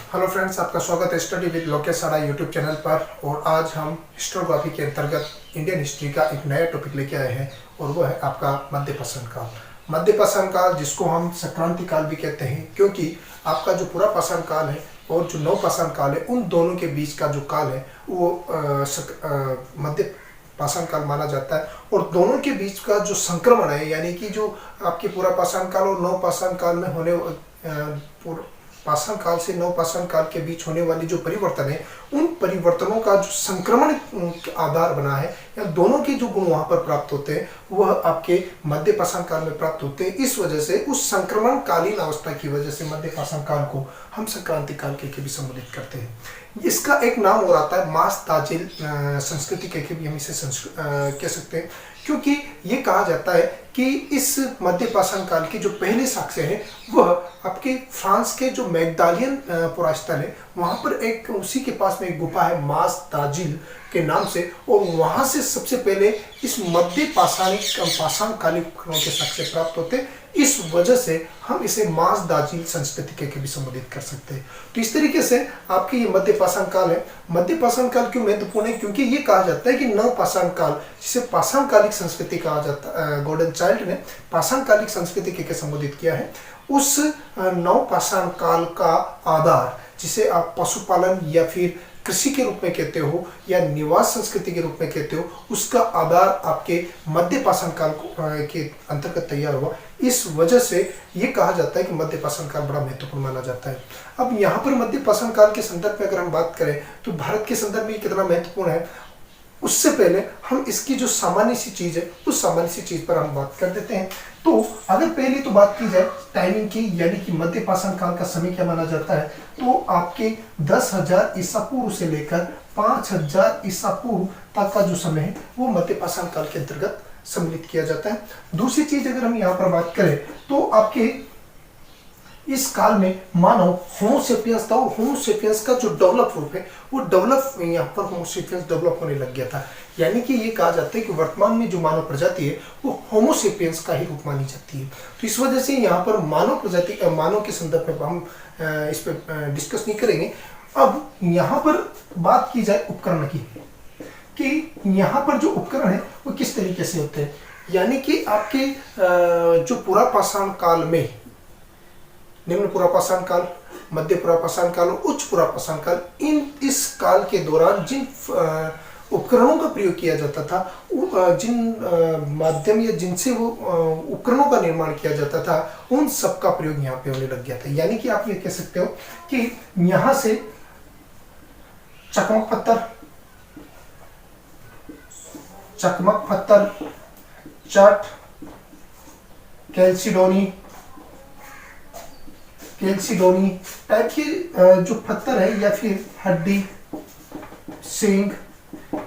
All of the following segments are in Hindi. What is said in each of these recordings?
हेलो फ्रेंड्स, आपका स्वागत है स्टडी विद लोकेश साड़ा यूट्यूब चैनल पर। और आज हम हिस्टोग्राफी के अंतर्गत इंडियन हिस्ट्री का एक नया टॉपिक लेके आए हैं और वो है आपका मध्यपाषाण काल। मध्यपाषाण काल जिसको हम संक्रांति काल भी कहते हैं, क्योंकि आपका जो पूरा पाषाण काल है और जो नवपाषाण काल है उन दोनों के बीच का जो काल है वो मध्य पाषाण काल माना जाता है। और दोनों के बीच का जो संक्रमण है, यानी कि जो आपके पूरा पाषाण काल और नवपाषाण काल में होने पाषाण काल से नवपाषाण काल के बीच होने वाली जो परिवर्तन है, उन परिवर्तनों का जो संक्रमण आधार बना है या दोनों के जो गुण वहां पर प्राप्त होते हैं वह आपके मध्य पाषाण काल में प्राप्त होते हैं। इस वजह से उस संक्रमण कालीन अवस्था की वजह से मध्य पाषाण काल को हम संक्रांति काल के भी संबोधित करते हैं। इसका एक नाम और आता है मास ताजिल संस्कृति के भी हम इसे कह सकते हैं, क्योंकि ये कहा जाता है कि इस मध्य पाषाण काल के जो पहले साक्ष्य हैं वह आपके फ्रांस के जो मैगडालियन पुरास्थल है वहां पर एक उसी के पास में एक गुफा है मास ताजिल के नाम से, और वहां से सबसे पहले इस मध्य पाषाण कालिक उपकरणों के साक्ष्य प्राप्त होते हैं। इस वजह से हम इसे मास दाजिल संस्कृति के भी संबोधित कर सकते हैं। तो इस तरीके से आपके ये मध्य पाषाण काल है। मध्य पाषाण काल क्यों महत्वपूर्ण है? क्योंकि ये कहा जाता है कि नव पाषाण काल, जिसे पाषाण कालिक संस्कृति कहा जाता है, गॉर्डन चाइल्ड ने पाषाण कालिक संस्कृति के संबोधित किया है। उस नव पाषाण काल का आधार, जिसे आप पशुपालन या फिर कृषि के रूप में कहते हो या निवास संस्कृति के रूप में कहते हो, उसका आधार आपके मध्य पाषाण काल के अंतर्गत तैयार हुआ। इस वजह से ये कहा जाता है कि मध्य पाषाण काल बड़ा महत्वपूर्ण माना जाता है। अब यहाँ पर मध्य पाषाण काल के संदर्भ में अगर हम बात करें तो भारत के संदर्भ में कितना महत्वपूर्ण है, उससे पहले हम इसकी जो सामान्य सी चीज है उस सामान्य सी चीज पर हम बात कर देते हैं। तो अगर पहले तो बात की जाए टाइमिंग की, यानी कि मध्य पाषाण काल का समय क्या माना जाता है, तो आपके 10,000 ईसा पूर्व से लेकर 5,000 ईसा पूर्व तक का जो समय है वो मध्य पाषाण काल के अंतर्गत सम्मिलित किया जाता है। दूसरी चीज अगर हम यहाँ पर बात करें तो आपके इस काल में मानव होमोसेपियंस था, और होमोसेपियंस का जो डेवलप रूप है वो यहाँ पर होमोसेपियंस डेवलप होने लग गया था। यानी कि ये कहा जाता है कि वर्तमान में जो मानव प्रजाति है वो होमोसेपियंस का ही रूप मानी जाती है। तो इस वजह से यहाँ पर मानव के संदर्भ में हम इस पर डिस्कस नहीं करेंगे। अब यहाँ पर बात की जाए उपकरण की, कि यहाँ पर जो उपकरण है वो किस तरीके से होते हैं, यानी कि आपके जो पूरा पाषाण काल में निम्न पूरा पाषाण काल, मध्य पूरा पाषाण काल और उच्च पूरा पाषाण काल, इस काल के दौरान जिन उपकरणों का प्रयोग किया जाता था, जिन माध्यम या जिनसे वो उपकरणों का निर्माण किया जाता था, उन सब का प्रयोग यहाँ पे होने लग गया था। यानी कि आप ये कह सकते हो कि यहाँ से चकमक पत्थर, चट, कैल्सिडोनी टाइप के जो पत्थर है या फिर हड्डी, सींग,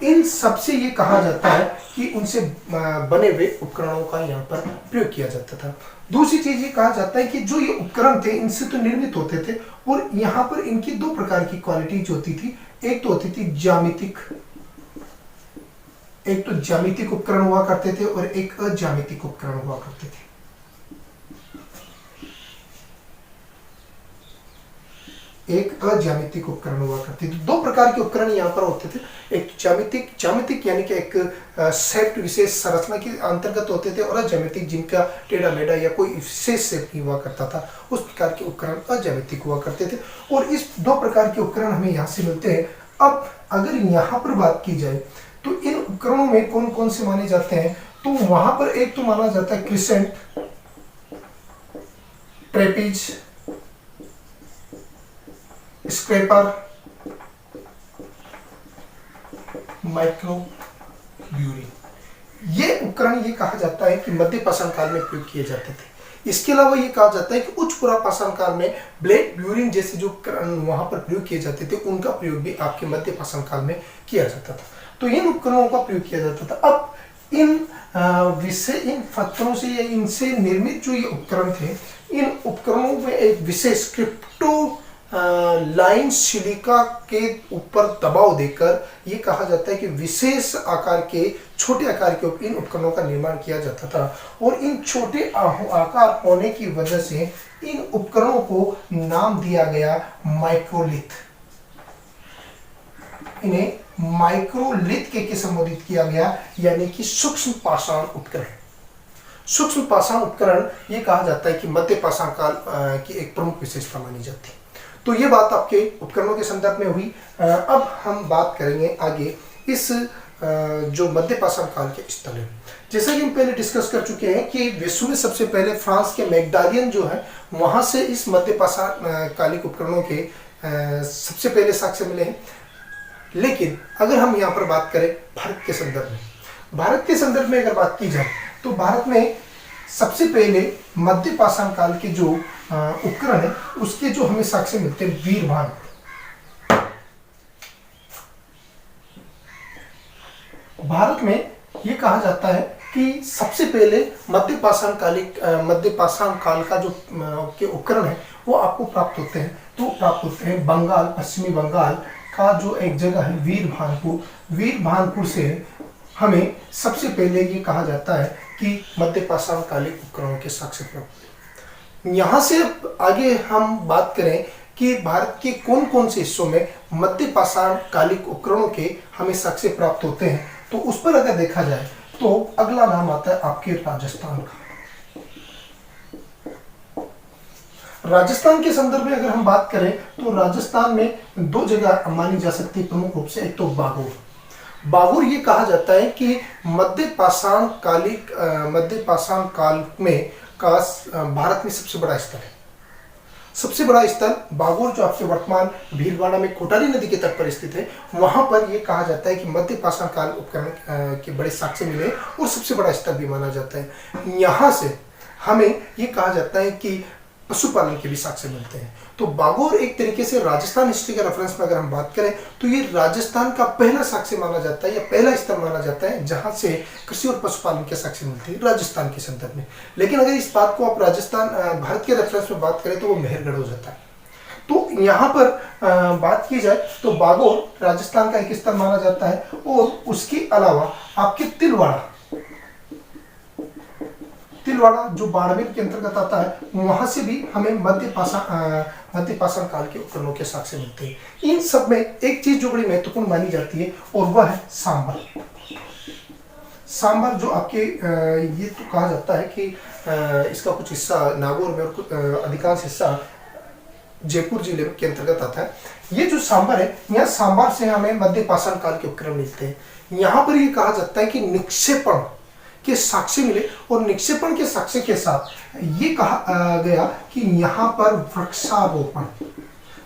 इन सबसे ये कहा जाता है कि उनसे बने हुए उपकरणों का यहाँ पर प्रयोग किया जाता था। दूसरी चीज ये कहा जाता है कि जो ये उपकरण थे इनसे तो निर्मित होते थे, और यहाँ पर इनकी दो प्रकार की क्वालिटीज होती थी। एक तो होती थी ज्यामितिक उपकरण हुआ करते थे और एक अज्यामितिक उपकरण हुआ करते थे। एक अज्यामितिक उपकरण हुआ करते थे। दो प्रकार के उपकरण यहाँ पर होते थे। एक ज्यामितिक यानी कि एक शेप विशेष संरचना के अंतर्गत होते थे, और अज्यामितिक जिनका टेढ़ा मेढ़ा या कोई विशेष शेप नहीं हुआ करता था, उस प्रकार के उपकरण अज्यामितिक हुआ करते थे। और इस दो प्रकार के उपकरण हमें यहाँ से मिलते हैं। अब अगर यहाँ पर बात की जाए तो इन उपकरणों में कौन कौन से माने जाते हैं, तो वहां पर एक तो माना जाता है क्रिसेंट, ट्रेपीज, स्क्रैपर, माइक्रोब्यूरी। ये उपकरण ये कहा जाता है कि मध्य पाषाण काल में प्रयोग किए जाते थे। इसके अलावा ये कहा जाता है कि उच्च पूरा पाषाण काल में ब्लेड ब्यूरिन जैसे जो वहां पर प्रयोग किए जाते थे उनका प्रयोग भी आपके मध्य पाषाण काल में किया जाता था। तो इन उपकरणों का प्रयोग किया जाता था। अब इन पत्थरों से या इनसे निर्मित जो ये उपकरण थे, इन उपकरणों में एक विशेष लाइन सिलिका के ऊपर दबाव देकर ये कहा जाता है कि विशेष आकार के छोटे आकार के इन उपकरणों का निर्माण किया जाता था और इन छोटे आकार होने की वजह से इन उपकरणों को नाम दिया गया माइक्रोलिथ। इन्हें माइक्रोलिथ के संबोधित किया गया, यानी कि सूक्ष्म पाषाण उपकरण। सूक्ष्म पाषाण उपकरण ये कहा जाता है कि मध्य पाषाण काल की एक प्रमुख विशेषता मानी जाती है। तो ये बात आपके उपकरणों के संदर्भ में हुई। अब हम बात करेंगे आगे इस जो मध्य पाषाण काल के स्थल है। जैसा कि हम पहले डिस्कस कर चुके हैं कि विश्व में सबसे पहले फ्रांस के मैगडालियन जो है वहां से इस मध्य पाषाण कालिक उपकरणों के सबसे पहले साक्ष्य मिले हैं। लेकिन अगर हम यहाँ पर बात करें भारत के संदर्भ में, भारत के संदर्भ में अगर बात की जाए तो भारत में सबसे पहले मध्य पाषाण काल के जो उपकरण है उसके जो हमें साक्ष्य मिलते हैं वीरभान। भारत में ये कहा जाता है कि सबसे पहले मध्य पाषाण काल का जो के उपकरण है वो आपको प्राप्त होते हैं। तो प्राप्त होते हैं बंगाल, पश्चिमी बंगाल का जो एक जगह है वीरभानपुर। वीरभानपुर से हमें सबसे पहले ये कहा जाता है कि मध्य पाषाण कालिक उपकरणों के साक्ष्य प्राप्त। यहाँ से आगे हम बात करें कि भारत के कौन कौन से हिस्सों में मध्य पाषाण कालिक उपकरणों के हमें साक्ष्य प्राप्त होते हैं, तो उस पर अगर देखा जाए तो अगला नाम आता है आपके राजस्थान का। राजस्थान के संदर्भ में अगर हम बात करें तो राजस्थान में दो जगह मानी जा सकती है प्रमुख रूप से। एक तो बागोर। बागोर ये कहा जाता है कि मध्य पाषाण काल में का भारत में सबसे बड़ा स्थल है। सबसे बड़ा स्थल बागोर जो आपके वर्तमान भीलवाड़ा में कोटारी नदी के तट पर स्थित है, वहां पर यह कहा जाता है कि मध्य पाषाण काल उपकरण के बड़े साक्ष्य मिले और सबसे बड़ा स्थल भी माना जाता है। यहाँ से हमें ये कहा जाता है कि पशुपालन के भी साक्ष्य मिलते हैं। तो बागोर एक तरीके से राजस्थान हिस्ट्री के रेफरेंस में अगर हम बात करें तो ये राजस्थान का पहला साक्ष्य माना जाता है या पहला स्थल माना जाता है जहां से कृषि और पशुपालन के साक्ष्य मिलते हैं राजस्थान के संदर्भ में। लेकिन अगर इस बात को आप राजस्थान भारत के रेफरेंस में बात करें तो वो मेहरगढ़ हो जाता है। तो यहाँ पर बात की जाए तो बागोर राजस्थान का एक स्थल माना जाता है और उसके अलावा आपके तिलवाड़ा जो बाड़मेर के अंतर्गत आता है, वहां से भी हमें मध्य पाषाण काल के उपकरणों के साक्ष्य मिलते हैं। इन सब में एक चीज जो बड़ी महत्वपूर्ण मानी जाती है और वह है सांबर। सांबर जो आपके ये तो कहा जाता है कि इसका कुछ हिस्सा नागौर में और कुछ अधिकांश हिस्सा जयपुर जिले के अंतर्गत आता है। ये जो सांबर है, यहाँ सांबर से हमें मध्य पाषाण काल के उपकरण मिलते हैं। यहाँ पर ये कहा जाता है कि निक्षेपण के साक्ष्य मिले और निक्षेपण के साक्ष्य के साथ ये कहा गया कि यहाँ पर वृक्षारोपण,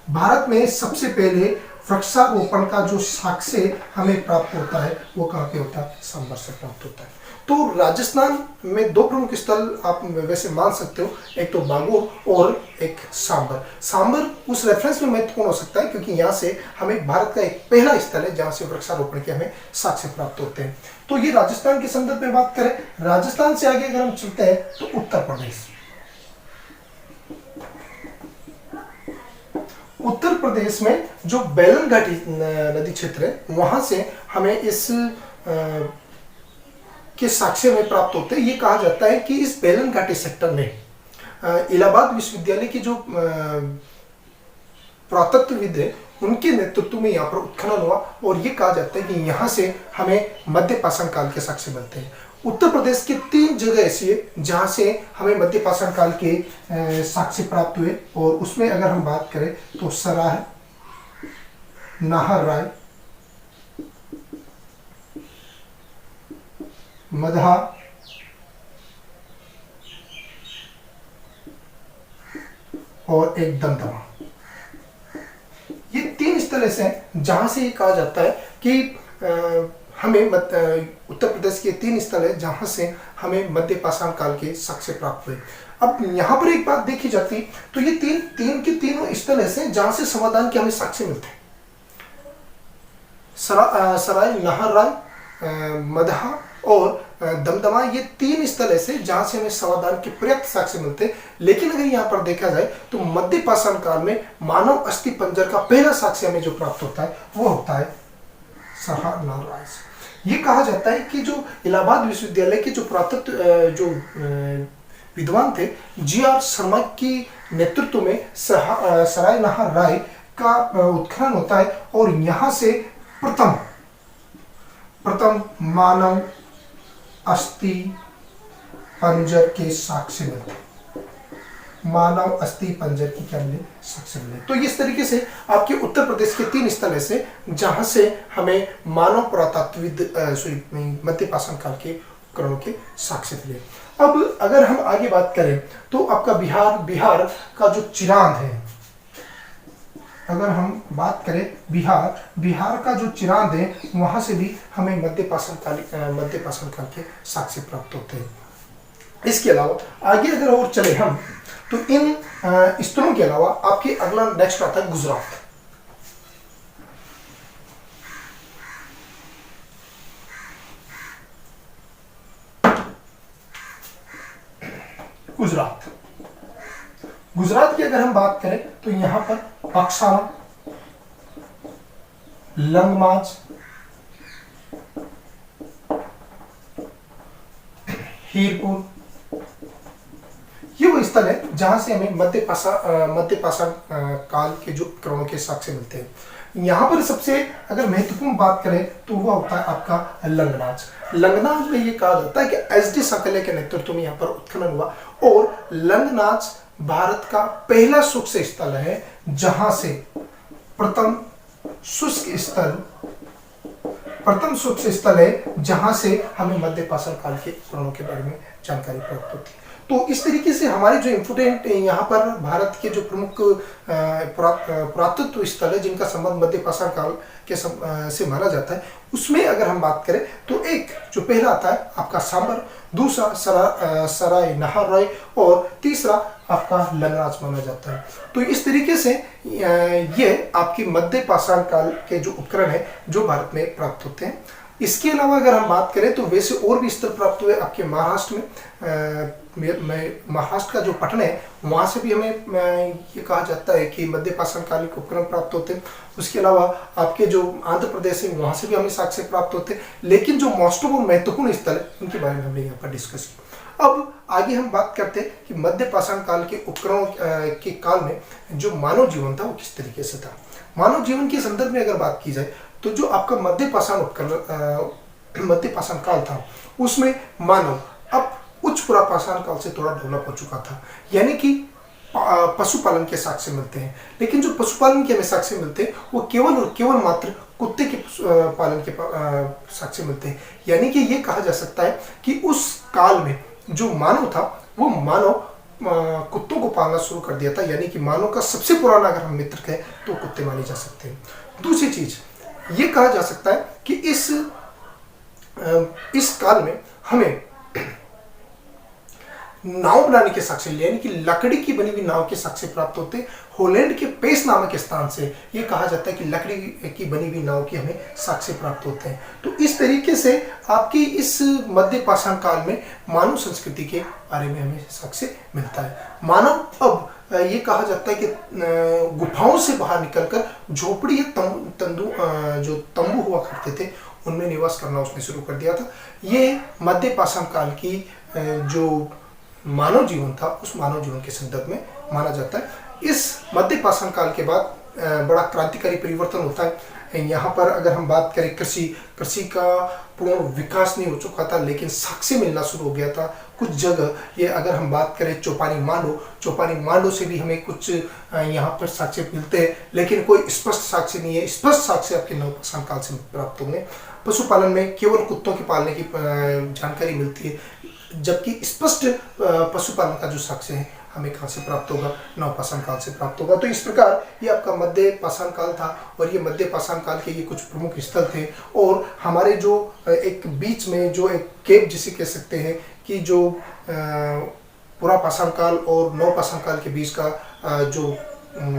भारत में सबसे पहले वृक्षारोपण का जो साक्ष्य हमें प्राप्त होता है वो कहाँ पे होता है, सांबर से प्राप्त होता है। तो राजस्थान में दो प्रमुख स्थल आप वैसे मान सकते हो, एक तो बागोर और एक सांबर। सांबर उस रेफरेंस में महत्वपूर्ण हो सकता है क्योंकि यहाँ से हमें भारत का एक पहला स्थल है जहाँ से वृक्षारोपण के हमें साक्ष्य प्राप्त होते हैं। तो ये राजस्थान के संदर्भ में बात करें। राजस्थान से आगे अगर हम चलते हैं तो उत्तर प्रदेश। उत्तर प्रदेश में जो बेलन घाटी नदी क्षेत्र है वहां से हमें इस के साक्ष्य में प्राप्त होते हैं। ये कहा जाता है कि इस बेलन घाटी सेक्टर में इलाहाबाद विश्वविद्यालय की जो पुरातत्वविद है उनके नेतृत्व में यहाँ पर उत्खनन हुआ और ये कहा जाता है कि यहाँ से हमें मध्य पाषाण काल के साक्ष्य मिलते हैं। उत्तर प्रदेश की 3 जगह ऐसी है जहाँ से हमें मध्य पाषाण काल के साक्ष्य प्राप्त हुए और उसमें अगर हम बात करें तो सराय, नाहर, मदहा और एक दमदमा। ये 3 स्थल ऐसे हैं जहां से ये कहा जाता है कि हमें उत्तर प्रदेश के 3 स्थल है जहां से हमें मध्य पाषाण काल के साक्ष्य प्राप्त हुए। अब यहाँ पर एक बात देखी जाती तो ये तीन के तीनों स्थल ऐसे हैं जहां से समाधान के हमें साक्ष्य मिलते हैं। सराय, नाहर, मदहा और दमदमा, ये 3 स्थल ऐसे जहां से हमें समाधान के पर्याप्त साक्ष्य मिलते हैं। लेकिन अगर यहाँ पर देखा जाए तो मध्य पाषाण काल में मानव अस्थि पंजर का पहला साक्ष्य हमें जो प्राप्त होता है वो होता है सहानाराय से। ये कहा जाता है कि जो इलाहाबाद विश्वविद्यालय के जो पुरातत्व जो विद्वान थे जी.आर. शर्मा की नेतृत्व में सराय नाहर का उत्खनन होता है और यहाँ से प्रथम मानव अस्थि पंजर के साक्ष्य मिलते हैं। मानव अस्थि पंजर की क्या मिले? साक्ष्य मिले। तो इस तरीके से आपके उत्तर प्रदेश के 3 स्थल ऐसे जहां से हमें मानव पुरातत्वविद मध्य पाषाण काल के उपकरणों के साक्ष्य मिले। अब अगर हम आगे बात करें तो आपका बिहार का जो चिरांद है, अगर हम बात करें बिहार का जो चिरांद है वहां से भी हमें मध्य पाषाण काल के साक्ष्य प्राप्त होते हैं। इसके अलावा आगे अगर और चले हम तो इन स्थलों के अलावा आपके अगला नेक्स्ट आता है गुजरात। गुजरात की अगर हम बात करें तो यहां पर बक्सारा, लंगमाज, हीरपुर, ये वो स्थल है जहां से हमें मध्य पाषाण काल के जो उपकरणों के साक्ष्य मिलते हैं। यहाँ पर सबसे अगर महत्वपूर्ण बात करें तो वह होता है आपका लंगनाज में ये कहा जाता है कि एस डी सकले के नेतृत्व में यहाँ पर उत्खनन हुआ और लंगनाज भारत का पहला शुष्क स्थल है जहां से प्रथम शुष्क स्थल है जहां से हमें मध्य पाषाण काल के उपकरणों के बारे में जानकारी प्राप्त होती है। तो इस तरीके से हमारे जो इम्पोर्टेंट यहाँ पर भारत के जो प्रमुख पुरातत्व स्थल है जिनका संबंध मध्य पाषाण काल के से माना जाता है, उसमें अगर हम बात करें तो एक जो पहला आता है आपका सांबर, दूसरा सराय नाहर और तीसरा आपका लंगनाज माना जाता है। तो इस तरीके से ये आपकी मध्य पाषाण काल के जो उपकरण है जो भारत में प्राप्त होते हैं। इसके अलावा अगर हम बात करें तो वैसे और भी स्थल प्राप्त हुए आपके महाराष्ट्र में। महाराष्ट्र का जो पटना है वहाँ से भी हमें ये कहा जाता है कि मध्य पाषाण काल के उपकरण प्राप्त होते हैं। उसके अलावा आपके जो आंध्र प्रदेश है वहाँ से भी हमें साक्ष्य प्राप्त होते हैं। लेकिन जो मोस्ट ऑफ महत्वपूर्ण स्थल है उनके बारे में हमने यहाँ पर डिस्कस किया। अब आगे हम बात करते हैं कि मध्य पाषाण काल के उपकरणों के काल में जो मानव जीवन था वो किस तरीके से था। मानव जीवन के संदर्भ में अगर बात की जाए तो जो आपका मध्य पाषाण काल था उसमें मानव अब उच्च पुरा पाषाण काल से थोड़ा डेवलप हो चुका था, यानी कि पशुपालन के साक्ष्य मिलते हैं। लेकिन जो पशुपालन के हमें साक्ष्य मिलते हैं वो केवल और केवल मात्र कुत्ते के पालन के साक्ष्य मिलते हैं। यानी कि ये कहा जा सकता है कि उस काल में जो मानव था वो मानव कुत्तों को पालना शुरू कर दिया था। यानी कि मानव का सबसे पुराना अगर हम मित्र कहें तो कुत्ते माने जा सकते हैं। दूसरी चीज ये कहा जा सकता है कि इस काल में हमें नाव बनाने के साक्ष्य यानी कि लकड़ी की बनी हुई नाव के साक्ष्य प्राप्त होते हैं। होलैंड के पेस नामक स्थान से ये कहा जाता है कि लकड़ी की बनी हुई नाव के हमें साक्ष्य प्राप्त होते हैं। तो इस तरीके से आपकी इस मध्य पाषाण काल में मानव संस्कृति के बारे में हमें साक्ष्य मिलता है। मानव अब ये कहा जाता है कि गुफाओं से बाहर निकलकर झोपड़ी या जो तंबू हुआ करते थे उनमें निवास करना उसने शुरू कर दिया था। ये मध्य पाषाण काल की जो मानव जीवन था उस मानव जीवन के संदर्भ में माना जाता है। इस मध्य पाषाण काल के बाद बड़ा क्रांतिकारी परिवर्तन होता है। यहाँ पर अगर हम बात करें कृषि का पूर्ण विकास नहीं हो चुका था लेकिन साक्ष्य मिलना शुरू हो गया था। कुछ जगह ये अगर हम बात करें चौपानी मांडो से भी हमें कुछ यहाँ पर साक्ष्य मिलते हैं, लेकिन कोई स्पष्ट साक्ष्य नहीं है। स्पष्ट साक्ष्य आपके नवपाषाण काल से प्राप्त होंगे। पशुपालन में केवल कुत्तों के पालने की जानकारी मिलती है, जबकि स्पष्ट पशुपालन का जो साक्ष्य है हमें कहाँ से प्राप्त होगा? नवपाषाण काल से प्राप्त होगा। तो इस प्रकार ये आपका मध्य पाषाण काल था और ये मध्य पाषाण काल के ये कुछ प्रमुख स्थल थे। और हमारे जो एक बीच में जो एक गैप जिसे कह सकते हैं कि जो पुरा पाषाण काल और नवपाषाण काल के बीच का जो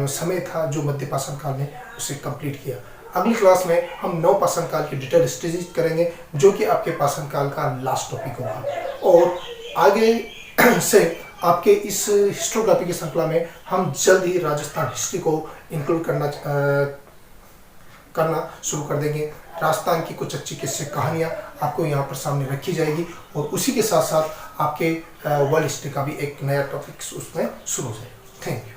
समय था जो मध्य पाषाण काल ने उसे कंप्लीट किया। अगली क्लास में हम नवपाषाण काल की डिटेल स्टडी करेंगे, जो कि आपके पाषाण काल का लास्ट टॉपिक होगा। और आगे से आपके इस हिस्टोग्राफी की श्रृंखला में हम जल्द ही राजस्थान हिस्ट्री को इंक्लूड करना शुरू कर देंगे। राजस्थान की कुछ अच्छी किस्से कहानियाँ आपको यहाँ पर सामने रखी जाएगी, और उसी के साथ साथ आपके वर्ल्ड हिस्ट्री का भी एक नया टॉपिक उसमें शुरू हो जाएगा। Thank you.